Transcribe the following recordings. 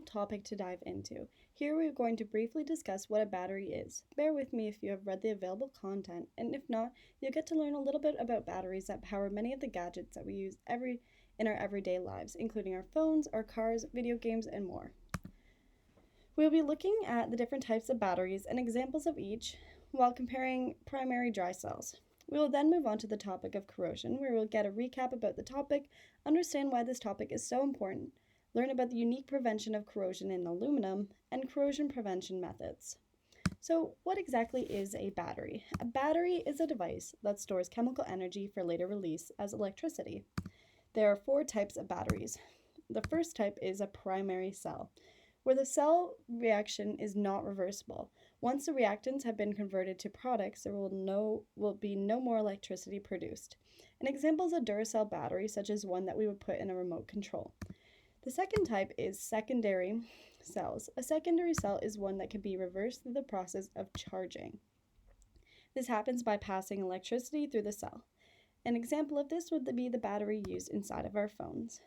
topic to dive into. Here we are going to briefly discuss what a battery is. Bear with me if you have read the available content, and if not, you'll get to learn a little bit about batteries that power many of the gadgets that we use in our everyday lives, including our phones, our cars, video games, and more. We'll be looking at the different types of batteries and examples of each while comparing primary dry cells. We will then move on to the topic of corrosion, where we'll get a recap about the topic, understand why this topic is so important, learn about the unique prevention of corrosion in aluminum, and corrosion prevention methods. So, what exactly is a battery? A battery is a device that stores chemical energy for later release as electricity. There are 4 types of batteries. The first type is a primary cell, where the cell reaction is not reversible. Once the reactants have been converted to products, there will be no more electricity produced. An example is a Duracell battery, such as one that we would put in a remote control. The second type is secondary cells. A secondary cell is one that can be reversed through the process of charging. This happens by passing electricity through the cell. An example of this would be the battery used inside of our phones.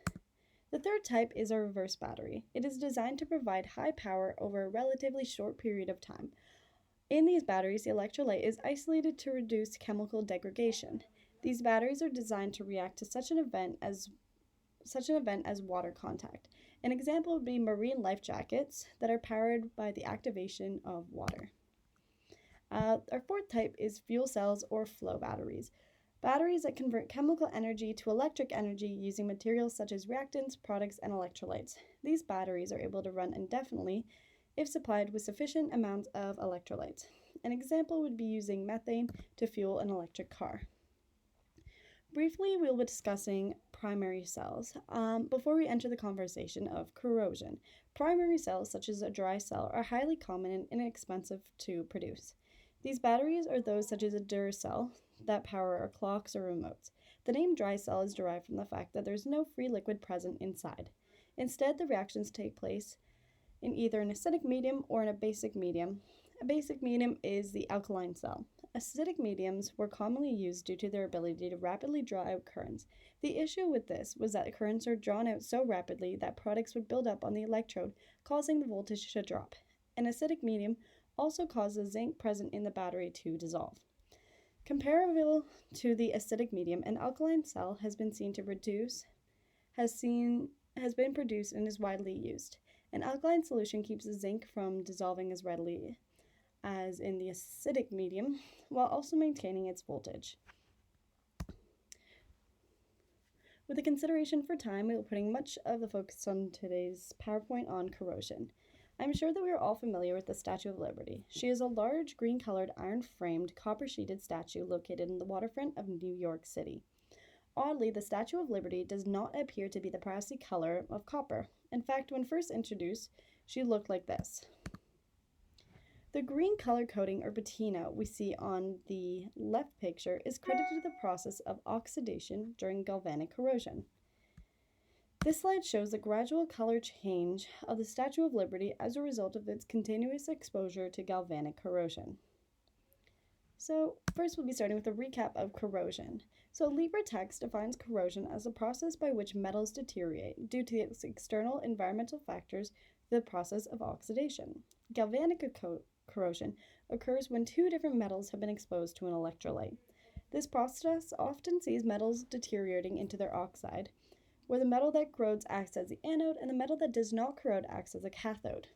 The third type is a reverse battery. It is designed to provide high power over a relatively short period of time. In these batteries, the electrolyte is isolated to reduce chemical degradation. These batteries are designed to react to such an event as water contact. An example would be marine life jackets that are powered by the activation of water. Our fourth type is fuel cells or flow batteries. Batteries that convert chemical energy to electric energy using materials such as reactants, products, and electrolytes. These batteries are able to run indefinitely if supplied with sufficient amounts of electrolytes. An example would be using methane to fuel an electric car. Briefly, we'll be discussing primary cells before we enter the conversation of corrosion. Primary cells, such as a dry cell, are highly common and inexpensive to produce. These batteries are those such as a Duracell that power our clocks or remotes. The name dry cell is derived from the fact that there's no free liquid present inside. Instead, the reactions take place in either an acidic medium or in a basic medium. A basic medium is the alkaline cell. Acidic mediums were commonly used due to their ability to rapidly draw out currents. The issue with this was that the currents are drawn out so rapidly that products would build up on the electrode, causing the voltage to drop. An acidic medium also causes zinc present in the battery to dissolve. Comparable to the acidic medium, an alkaline cell has been produced and is widely used. An alkaline solution keeps the zinc from dissolving as readily as in the acidic medium, while also maintaining its voltage. With the consideration for time, we will be putting much of the focus on today's PowerPoint on corrosion. I'm sure that we are all familiar with the Statue of Liberty. She is a large green-colored, iron-framed, copper-sheeted statue located in the waterfront of New York City. Oddly, the Statue of Liberty does not appear to be the brassy color of copper. In fact, when first introduced, she looked like this. The green color coating or patina we see on the left picture is credited to the process of oxidation during galvanic corrosion. This slide shows the gradual color change of the Statue of Liberty as a result of its continuous exposure to galvanic corrosion. So first we'll be starting with a recap of corrosion. So LibreText defines corrosion as a process by which metals deteriorate due to its external environmental factors, the process of oxidation. Galvanic corrosion occurs when 2 different metals have been exposed to an electrolyte. This process often sees metals deteriorating into their oxide, where the metal that corrodes acts as the anode and the metal that does not corrode acts as a cathode.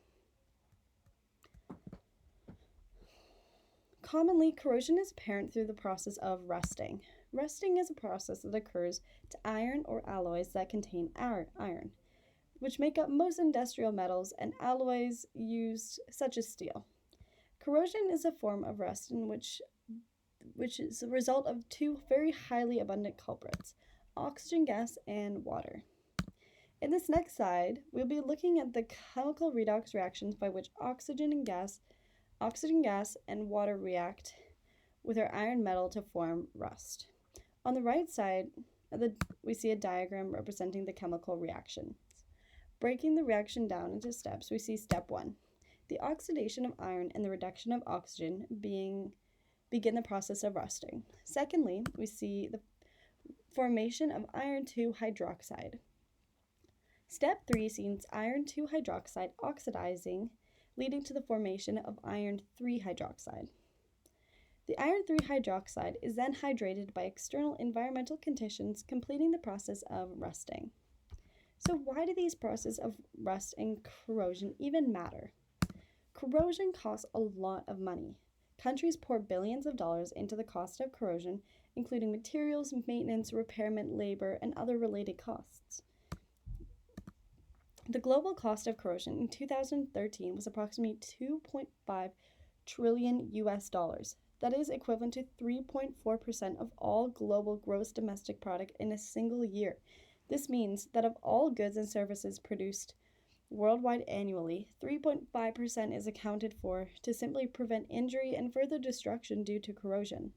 Commonly, corrosion is apparent through the process of rusting. Rusting is a process that occurs to iron or alloys that contain iron, which make up most industrial metals and alloys used such as steel. Corrosion is a form of rust in which is the result of 2 very highly abundant culprits, oxygen gas and water. In this next slide, we'll be looking at the chemical redox reactions by which oxygen gas and water react with our iron metal to form rust. On the right side, we see a diagram representing the chemical reactions. Breaking the reaction down into steps, we see step 1. The oxidation of iron and the reduction of oxygen begin the process of rusting. Secondly, we see the formation of iron 2 hydroxide. Step 3 sees iron 2 hydroxide oxidizing, leading to the formation of iron 3 hydroxide. The iron 3 hydroxide is then hydrated by external environmental conditions, completing the process of rusting. So why do these processes of rust and corrosion even matter? Corrosion costs a lot of money. Countries pour billions of dollars into the cost of corrosion, including materials, maintenance, repairment, labor, and other related costs. The global cost of corrosion in 2013 was approximately 2.5 trillion US dollars. That is equivalent to 3.4% of all global gross domestic product in a single year. This means that of all goods and services produced worldwide annually, 3.5% is accounted for to simply prevent injury and further destruction due to corrosion.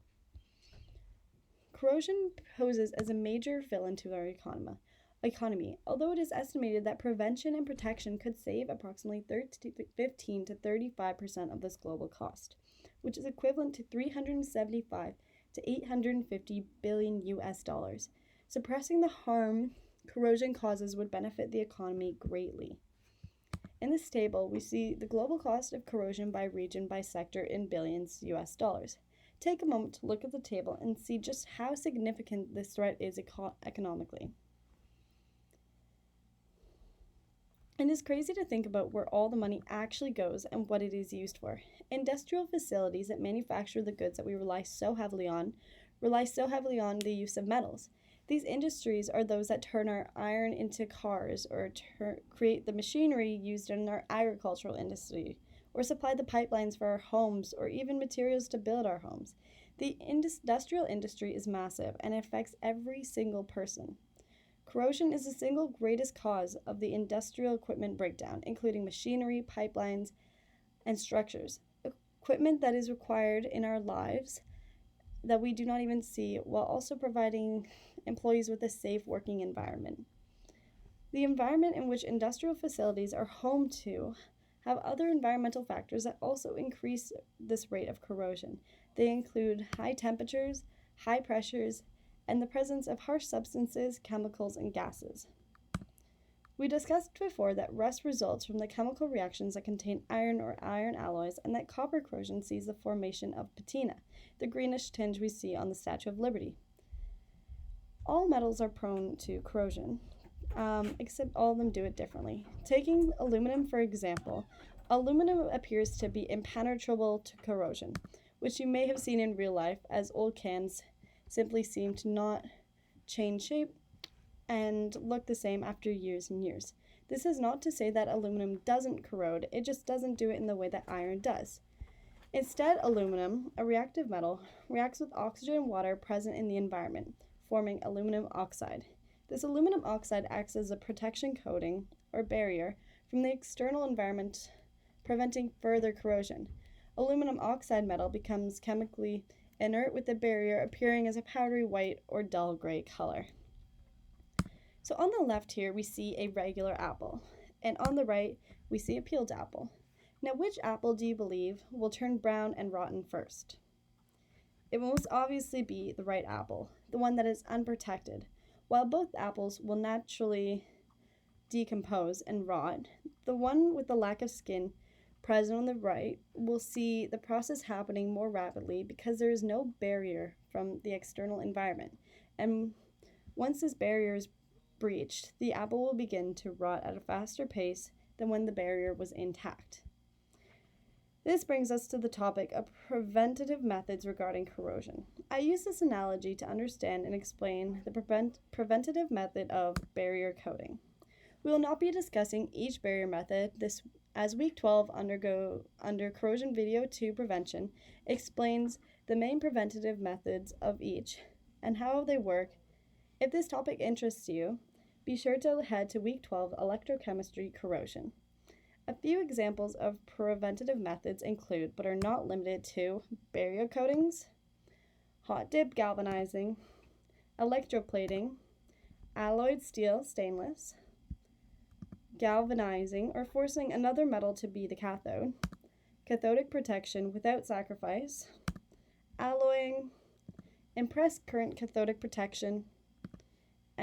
Corrosion poses as a major villain to our economy, although it is estimated that prevention and protection could save approximately 15 to 35% of this global cost, which is equivalent to 375 to 850 billion US dollars. Suppressing the harm corrosion causes would benefit the economy greatly. In this table, we see the global cost of corrosion by region by sector in billions US dollars. Take a moment to look at the table and see just how significant this threat is economically. It is crazy to think about where all the money actually goes and what it is used for. Industrial facilities that manufacture the goods that we rely so heavily on the use of metals. These industries are those that turn our iron into cars or create the machinery used in our agricultural industry, or supply the pipelines for our homes, or even materials to build our homes. The industrial industry is massive and it affects every single person. Corrosion is the single greatest cause of the industrial equipment breakdown, including machinery, pipelines, and structures. Equipment that is required in our lives that we do not even see, while also providing employees with a safe working environment. The environment in which industrial facilities are home to have other environmental factors that also increase this rate of corrosion. They include high temperatures, high pressures, and the presence of harsh substances, chemicals, and gases. We discussed before that rust results from the chemical reactions that contain iron or iron alloys, and that copper corrosion sees the formation of patina, the greenish tinge we see on the Statue of Liberty. All metals are prone to corrosion, except all of them do it differently. Taking aluminum, for example, aluminum appears to be impenetrable to corrosion, which you may have seen in real life, as old cans simply seem to not change shape and look the same after years and years. This is not to say that aluminum doesn't corrode, it just doesn't do it in the way that iron does. Instead, aluminum, a reactive metal, reacts with oxygen and water present in the environment, forming aluminum oxide. This aluminum oxide acts as a protection coating or barrier from the external environment, preventing further corrosion. Aluminum oxide metal becomes chemically inert, with the barrier appearing as a powdery white or dull gray color. So on the left here, we see a regular apple, and on the right, we see a peeled apple. Now, which apple do you believe will turn brown and rotten first? It will most obviously be the right apple, the one that is unprotected. While both apples will naturally decompose and rot, the one with the lack of skin present on the right will see the process happening more rapidly because there is no barrier from the external environment. And once this barrier is breached, the apple will begin to rot at a faster pace than when the barrier was intact. This brings us to the topic of preventative methods regarding corrosion. I use this analogy to understand and explain the preventative method of barrier coating. We will not be discussing each barrier method as Week 12 under Corrosion Video 2 Prevention explains the main preventative methods of each and how they work. If this topic interests you, be sure to head to Week 12 Electrochemistry Corrosion. A few examples of preventative methods include, but are not limited to, barrier coatings, hot dip galvanizing, electroplating, alloyed steel stainless, galvanizing or forcing another metal to be the cathode, cathodic protection without sacrifice, alloying, impressed current cathodic protection,